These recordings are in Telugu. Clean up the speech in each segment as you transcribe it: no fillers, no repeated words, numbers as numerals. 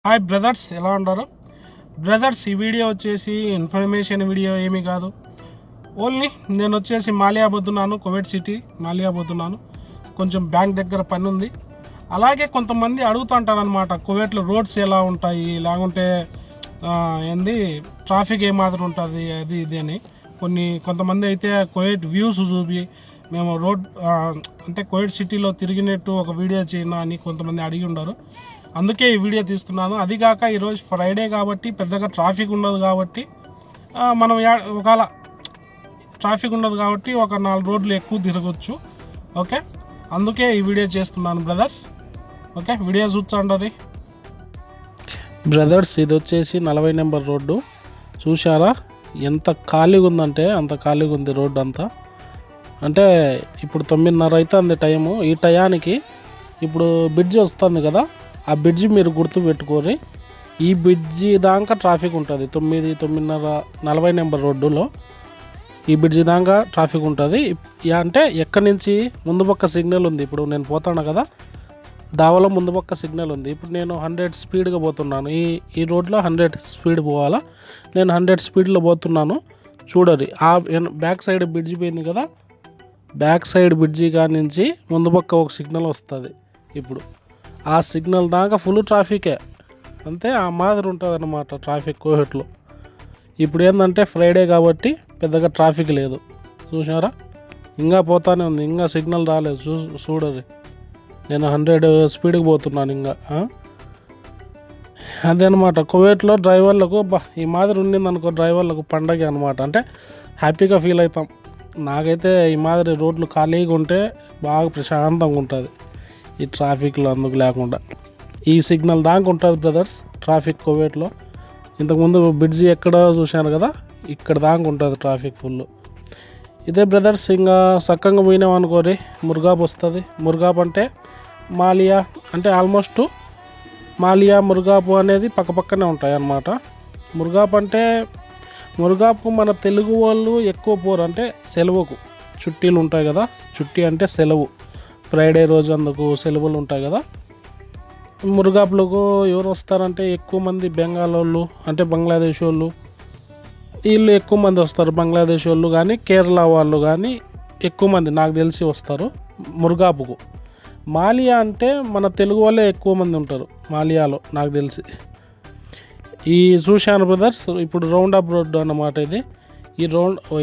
హాయ్ బ్రదర్స్, ఎలా ఉన్నారు బ్రదర్స్? ఈ వీడియో వచ్చేసి ఇన్ఫర్మేషన్ వీడియో ఏమీ కాదు. ఓన్లీ నేను వచ్చేసి మాలియా పోతున్నాను, కువైట్ సిటీ మాలియా పోతున్నాను. కొంచెం బ్యాంక్ దగ్గర పని ఉంది. అలాగే కొంతమంది అడుగుతుంటారనమాట, కువైట్లో రోడ్స్ ఎలా ఉంటాయి, లేకుంటే ఏంది ట్రాఫిక్ ఏమాత్రం ఉంటుంది, అది ఇది అని. కొంతమంది అయితే కువైట్ వ్యూస్ చూపి మేము రోడ్ అంటే కువైట్ సిటీలో తిరిగినట్టు ఒక వీడియో చేయనా అని కొంతమంది అడిగి ఉన్నారు. అందుకే ఈ వీడియో తీస్తున్నాను. అదిగాక ఈరోజు ఫ్రైడే కాబట్టి పెద్దగా ట్రాఫిక్ ఉండదు కాబట్టి మనం ఒకవేళ ట్రాఫిక్ ఉండదు కాబట్టి ఒక 4 రోడ్లు ఎక్కువ తిరగచ్చు. ఓకే, అందుకే ఈ వీడియో చేస్తున్నాను బ్రదర్స్. ఓకే, వీడియో చూడండి బ్రదర్స్. ఇది వచ్చేసి 40 నెంబర్ రోడ్డు. చూసారా ఎంత ఖాళీగా ఉందంటే అంత ఖాళీగా ఉంది రోడ్డు అంతా. అంటే ఇప్పుడు 9:30 అవుతుంది టైము. ఈ టయానికి ఇప్పుడు బ్రిడ్జి వస్తుంది కదా, ఆ బ్రిడ్జి మీరు గుర్తు పెట్టుకోరి. ఈ బ్రిడ్జి దాకా ట్రాఫిక్ ఉంటుంది. 9:30 40 నెంబర్ రోడ్డులో ఈ బ్రిడ్జి దాకా ట్రాఫిక్ ఉంటుంది. అంటే ఎక్కడి నుంచి ముందు పక్క సిగ్నల్ ఉంది. ఇప్పుడు నేను పోతాను కదా, దావలో ముందు పక్క సిగ్నల్ ఉంది. ఇప్పుడు నేను 100 స్పీడ్గా పోతున్నాను. ఈ రోడ్లో 100 స్పీడ్ పోవాలా. నేను 100 స్పీడ్లో పోతున్నాను. చూడరి, ఆ బ్యాక్ సైడ్ బ్రిడ్జి పోయింది కదా, బ్యాక్ సైడ్ బ్రిడ్జి కాడి నుంచి ముందు పక్క ఒక సిగ్నల్ వస్తుంది. ఇప్పుడు ఆ సిగ్నల్ దాకా ఫుల్ ట్రాఫికే. అంతే, ఆ మాదిరి ఉంటుంది అన్నమాట ట్రాఫిక్ కోహెట్లో. ఇప్పుడు ఏంటంటే ఫ్రైడే కాబట్టి పెద్దగా ట్రాఫిక్ లేదు. చూసారా, ఇంకా పోతానే ఉంది, ఇంకా సిగ్నల్ రాలేదు. చూడరు, నేను 100 స్పీడ్కి పోతున్నాను ఇంకా. అదనమాట కువైట్లో డ్రైవర్లకు ఈ మాదిరి ఉండింది అనుకో, డ్రైవర్లకు పండగ అనమాట. అంటే హ్యాపీగా ఫీల్ అవుతాం. నాకైతే ఈ మాదిరి రోడ్లు ఖాళీగా ఉంటే బాగా ప్రశాంతంగా ఉంటుంది ఈ ట్రాఫిక్లో. అందుకు లేకుండా ఈ సిగ్నల్ దాకా ఉంటుంది బ్రదర్స్ ట్రాఫిక్ కువైట్లో. ఇంతకుముందు బ్రిడ్జి ఎక్కడ చూశాను కదా, ఇక్కడ దాకా ఉంటుంది ట్రాఫిక్ ఫుల్. ఇదే బ్రదర్స్, ఇంకా సక్కంగా పోయినాం అనుకోరి ముర్గాబ్ వస్తుంది. ముర్గాబ్ అంటే మాలియా, అంటే ఆల్మోస్ట్ మాలియా ముర్గాబ్ అనేది పక్కపక్కనే ఉంటాయి అన్నమాట. ముర్గాబ్ అంటే ముర్గాబ్కు మన తెలుగు వాళ్ళు ఎక్కువ పోరు. అంటే సెలవుకు చుట్టీలు ఉంటాయి కదా, చుట్టి అంటే సెలవు, ఫ్రైడే రోజు అందుకు సెలవులు ఉంటాయి కదా. ముర్గాబ్లకు ఎవరు వస్తారంటే ఎక్కువ మంది బెంగాల్ వాళ్ళు, అంటే బంగ్లాదేశ్ వాళ్ళు, వీళ్ళు ఎక్కువ మంది వస్తారు. బంగ్లాదేశ్ వాళ్ళు కానీ కేరళ వాళ్ళు కానీ ఎక్కువ మంది నాకు తెలిసి వస్తారు ముర్గాబ్కు. మాలియా అంటే మన తెలుగు వాళ్ళే ఎక్కువ మంది ఉంటారు మాలియాలో నాకు తెలిసి. ఈ చూశాను బ్రదర్స్, ఇప్పుడు రౌండ్ అప్ రోడ్డు అన్నమాట ఇది. ఈ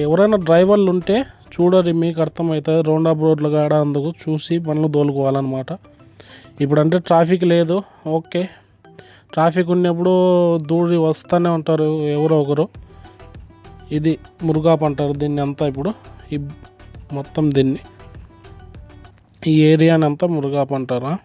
ఎవరైనా డ్రైవర్లు ఉంటే చూడరి, మీకు అర్థమవుతుంది. రౌండ్ అప్ రోడ్లు కాడ అందుకు చూసి పనులు తోలుకోవాలన్నమాట. ఇప్పుడు అంటే ట్రాఫిక్ లేదు. ఓకే, ట్రాఫిక్ ఉన్నప్పుడు దూరి వస్తూనే ఉంటారు ఎవరో ఒకరు. ఇది ముర్గాబ్ అంటారు దీన్ని అంతా. ఇప్పుడు ఈ మొత్తం దీన్ని, ఈ ఏరియాని అంతా ముర్గాబ్ అంటారా.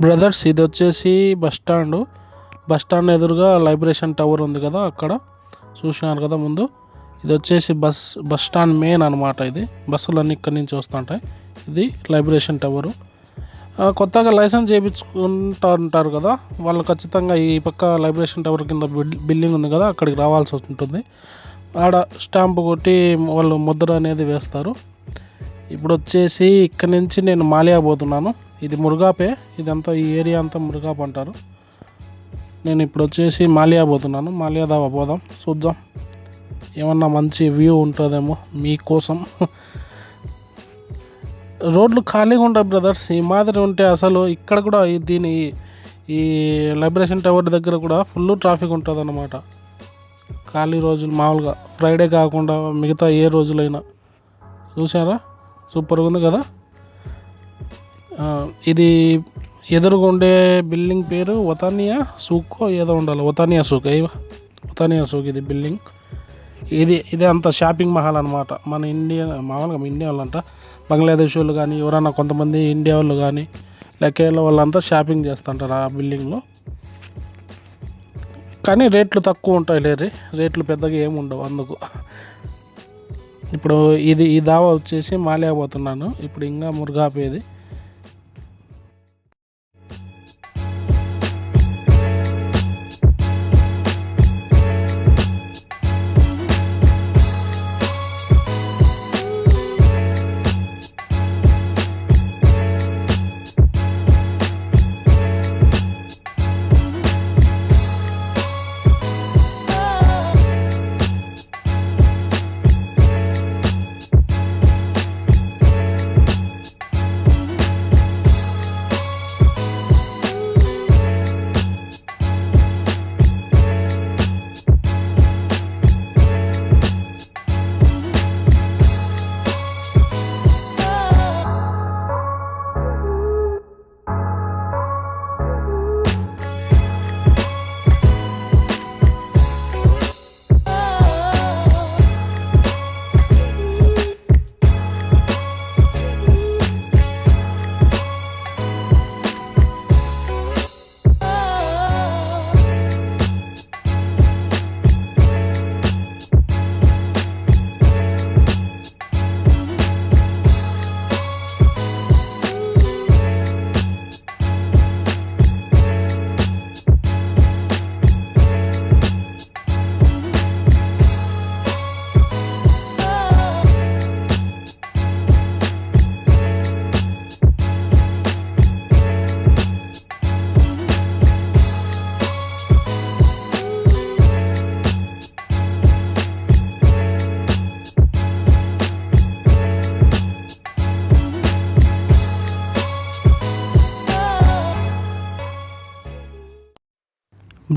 బ్రదర్స్, ఇది వచ్చేసి బస్ స్టాండ్ ఎదురుగా లైబ్రేషన్ టవర్ ఉంది కదా, అక్కడ చూసినారు కదా ముందు. ఇది వచ్చేసి బస్ స్టాండ్ మెయిన్ అనమాట. ఇది బస్సులన్నీ ఇక్కడి నుంచి వస్తుంటాయి. ఇది లైబ్రేషన్ టవరు. కొత్తగా లైసెన్స్ చేయించుకుంటా ఉంటారు కదా, వాళ్ళు ఖచ్చితంగా ఈ పక్క లైబ్రేషన్ టవర్ కింద బిల్డింగ్ ఉంది కదా, అక్కడికి రావాల్సి ఉంటుంది. ఆడ స్టాంపు కొట్టి వాళ్ళు ముద్ర అనేది వేస్తారు. ఇప్పుడు వచ్చేసి ఇక్కడి నుంచి నేను మాలియా పోతున్నాను. ఇది మురుగాపే, ఇదంతా ఈ ఏరియా అంతా మురుగాప్ అంటారు. నేను ఇప్పుడు వచ్చేసి మాలియా పోతున్నాను. మాలియా దావా పోదాం, చూద్దాం ఏమన్నా మంచి వ్యూ ఉంటుందేమో మీకోసం. రోడ్లు ఖాళీగా ఉంటాయి బ్రదర్స్. ఈ మాదిరి ఉంటే అసలు ఇక్కడ కూడా ఈ లైబ్రేషన్ టవర్ దగ్గర కూడా ఫుల్ ట్రాఫిక్ ఉంటుంది అన్నమాట. ఖాళీ రోజులు మామూలుగా ఫ్రైడే కాకుండా మిగతా ఏ రోజులైనా. చూసారా, సూపర్గా ఉంది కదా. ఇది ఎదురుగా ఉండే బిల్డింగ్ పేరు వతానియా సూకో ఏదో ఉండాలి, వతానియా సూక్. వతానియా సూక్ ఇది బిల్డింగ్. ఇదే అంత షాపింగ్ మహల్ అనమాట. మన మామూలుగా ఇండియా వాళ్ళంట, బంగ్లాదేశ్ వాళ్ళు కానీ ఎవరన్నా కొంతమంది ఇండియా వాళ్ళు కానీ కేరళ వాళ్ళంతా షాపింగ్ చేస్తుంటారు ఆ బిల్డింగ్లో. కానీ రేట్లు తక్కువ ఉంటాయి రేట్లు పెద్దగా ఏమి ఉండవు అందుకు. ఇప్పుడు ఈ దావా వచ్చేసి మాలియా పోతున్నాను. ఇప్పుడు ఇంకా మురుగాపేది.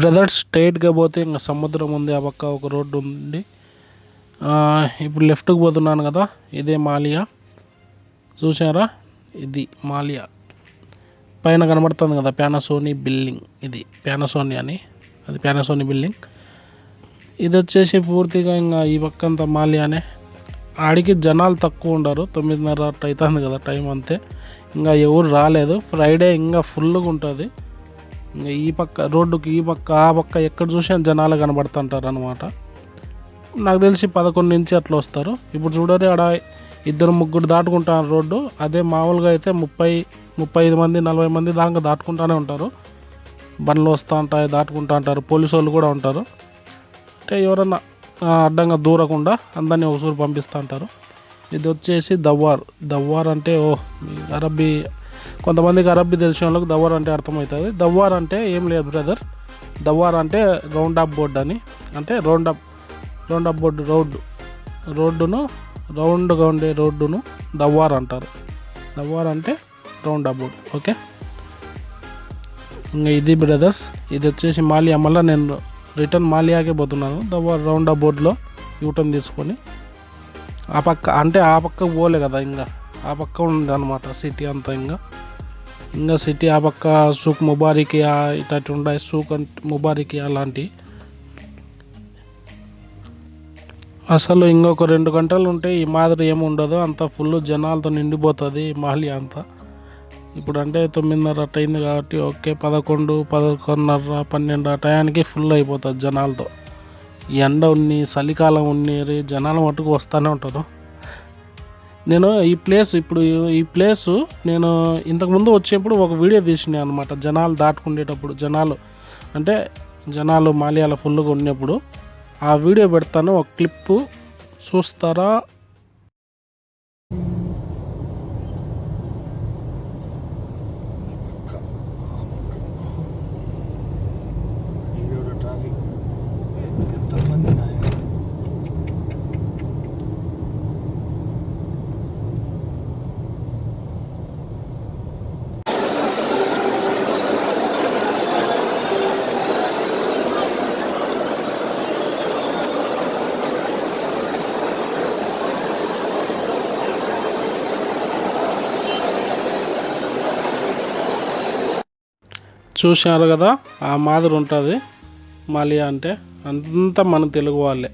బ్రదర్స్ స్ట్రైట్గా పోతే ఇంకా సముద్రం ఉంది. ఆ పక్క ఒక రోడ్డు ఉంది. ఇప్పుడు లెఫ్ట్కి పోతున్నాను కదా, ఇదే మాలియా. చూసారా, ఇది మాలియా. పైన కనబడుతుంది కదా ప్యానాసోనీ బిల్డింగ్, ఇది ప్యానాసోనీ అని, అది ప్యానాసోనీ బిల్డింగ్. ఇది వచ్చేసి పూర్తిగా ఇంకా ఈ పక్కంతా మాలియానే. ఆడికి జనాలు తక్కువ ఉండరు. 9:30 అవుతుంది కదా టైం, అంతే. ఇంకా ఎవరు రాలేదు. ఫ్రైడే ఇంకా ఫుల్గా ఉంటుంది. ఇంకా ఈ పక్క రోడ్డుకి ఈ పక్క ఆ పక్క ఎక్కడ చూసినా జనాలు కనబడుతుంటారు అనమాట. నాకు తెలిసి 11 నుంచి అట్లా వస్తారు. ఇప్పుడు చూడరు, ఆడ 2-3 దాటుకుంటారు రోడ్డు. అదే మామూలుగా అయితే 30-35 మంది 40 మంది దాకా దాటుకుంటూనే ఉంటారు. బండ్లు వస్తూ ఉంటాయి, దాటుకుంటూ ఉంటారు. పోలీసు వాళ్ళు కూడా ఉంటారు. అంటే ఎవరన్నా అడ్డంగా దూరకుండా అందరినీ ఒకసారి పంపిస్తూ ఉంటారు. ఇది వచ్చేసి దవ్వార్ అంటే అరబ్బీ, కొంతమందికి అరబ్బీ తెలిసిన వాళ్ళకి దవ్వార్ అంటే అర్థమవుతుంది. దవ్వార్ అంటే ఏం లేదు బ్రదర్, దవ్వార్ అంటే రౌండ్ అప్ బోర్డ్ అని. అంటే రౌండ్ అప్ బోర్డు, రోడ్డును రౌండ్గా ఉండే రోడ్డును దవ్వార్ అంటారు. దవ్వార్ అంటే రౌండ్ అప్ బోర్డ్. ఓకే, ఇంకా ఇది బ్రదర్స్. ఇది వచ్చేసి మాలియా. మళ్ళీ నేను రిటర్న్ మాలియాకే పోతున్నాను. దవ్వార్ రౌండ్ అప్ బోర్డులో యూటర్న్ తీసుకొని ఆ పక్కకు పోలే కదా, ఇంకా ఆ పక్క ఉంది అనమాట సిటీ అంతా. ఇంకా సిటీ ఆ పక్క సూక్ ముబారికియా ఇట్లాంటి ఉన్నాయి. సూక్ ముబారికియా లాంటి. అసలు ఇంకొక 2 గంటలు ఉంటే ఈ మాదిరి ఏమి ఉండదు, అంత ఫుల్ జనాలతో నిండిపోతుంది మాలియా అంతా. ఇప్పుడు అంటే 9:30 అయింది కాబట్టి ఓకే, 11, 11:30, 12 ఆ టయానికి ఫుల్ అయిపోతుంది జనాలతో. ఎండ ఉన్ని చలికాలం ఉన్ని జనాల మట్టుకు వస్తూనే ఉంటారు. నేను ఈ ప్లేసు నేను ఇంతకుముందు వచ్చేప్పుడు ఒక వీడియో తీసినాను అనమాట. జనాలు దాటుకునేటప్పుడు జనాలు మాల్యాల ఫుల్గా ఉన్నప్పుడు ఆ వీడియో పెడతాను, ఒక క్లిప్పు చూస్తారా? చూశారు కదా, ఆ మాదిరి ఉంటుంది మాలియా అంటే. అంతా మన తెలుగు వాళ్ళే.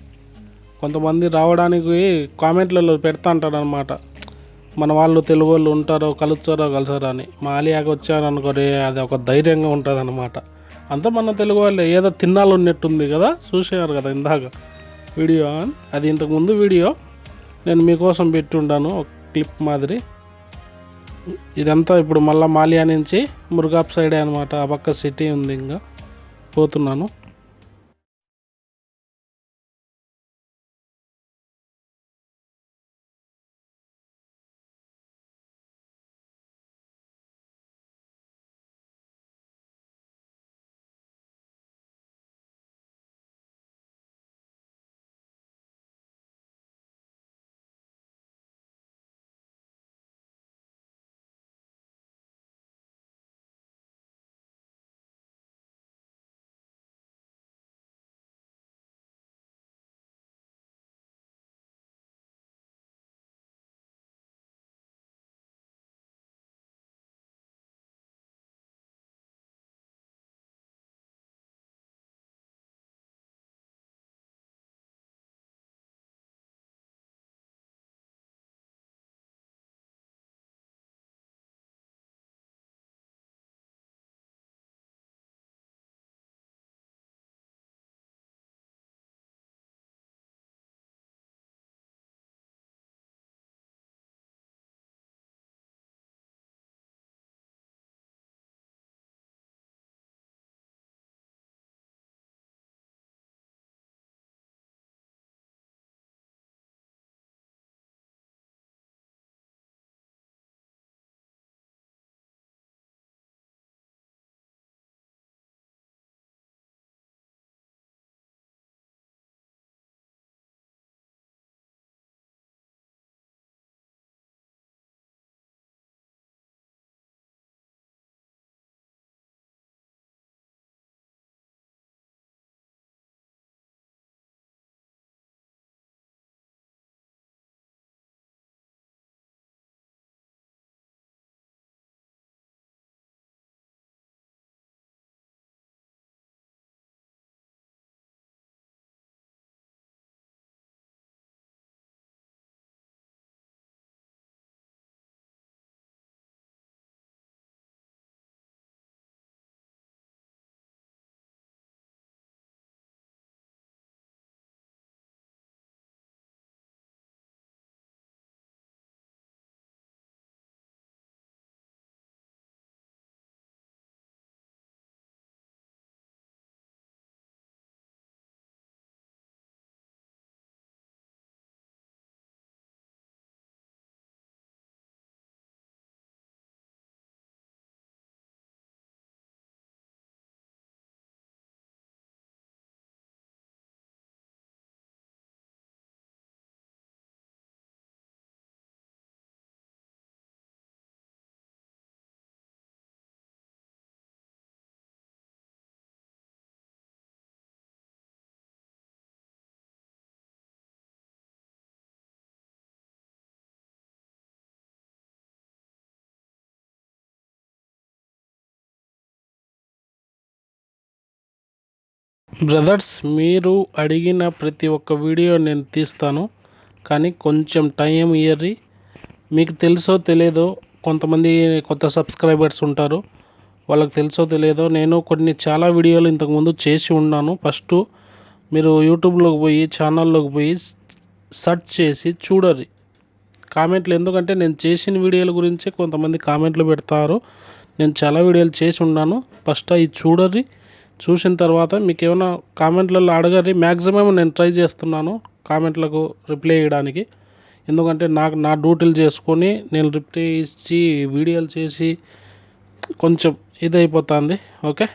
కొంతమంది రావడానికి కామెంట్లలో పెడతా అంటారు అనమాట, మన వాళ్ళు తెలుగు వాళ్ళు ఉంటారో కలుస్తారో అని. మాలియాకి వచ్చారనుకోరే అది ఒక ధైర్యంగా ఉంటుంది అనమాట. అంతా మన తెలుగు వాళ్ళే. ఏదో తిన్నాళ్ళు ఉన్నట్టుంది కదా, చూసారు కదా ఇందాక వీడియో. అది ఇంతకుముందు వీడియో నేను మీకోసం పెట్టుండాను, ఒక క్లిప్ మాదిరి. ఇదంతా ఇప్పుడు మళ్ళీ మాలియా నుంచి మురుగాప్ సైడే అనమాట. ఆ పక్క సిటీ ఉంది, ఇంకా పోతున్నాను. బ్రదర్స్, మీరు అడిగిన ప్రతి ఒక్క వీడియో నేను తీస్తాను, కానీ కొంచెం టైం ఇయ్యరి. మీకు తెలుసో తెలియదో, కొంతమంది కొత్త సబ్స్క్రైబర్స్ ఉంటారు, వాళ్ళకి తెలుసో తెలియదో, నేను చాలా వీడియోలు ఇంతకుముందు చేసి ఉన్నాను. ఫస్ట్ మీరు యూట్యూబ్లోకి పోయి ఛానల్లోకి పోయి సెర్చ్ చేసి చూడరు కామెంట్లు. ఎందుకంటే నేను చేసిన వీడియోల గురించి కొంతమంది కామెంట్లు పెడతారు. నేను చాలా వీడియోలు చేసి ఉన్నాను. ఫస్ట్ అవి చూడరి, చూసిన తర్వాత మీకు ఏమైనా కామెంట్లలో అడగరి. మ్యాక్సిమం నేను ట్రై చేస్తున్నాను కామెంట్లకు రిప్లై ఇవ్వడానికి. ఎందుకంటే నా డ్యూటీలు చేసుకొని నేను రిప్లై ఇచ్చి వీడియోలు చేసి కొంచెం ఇదైపోతుంది. ఓకే.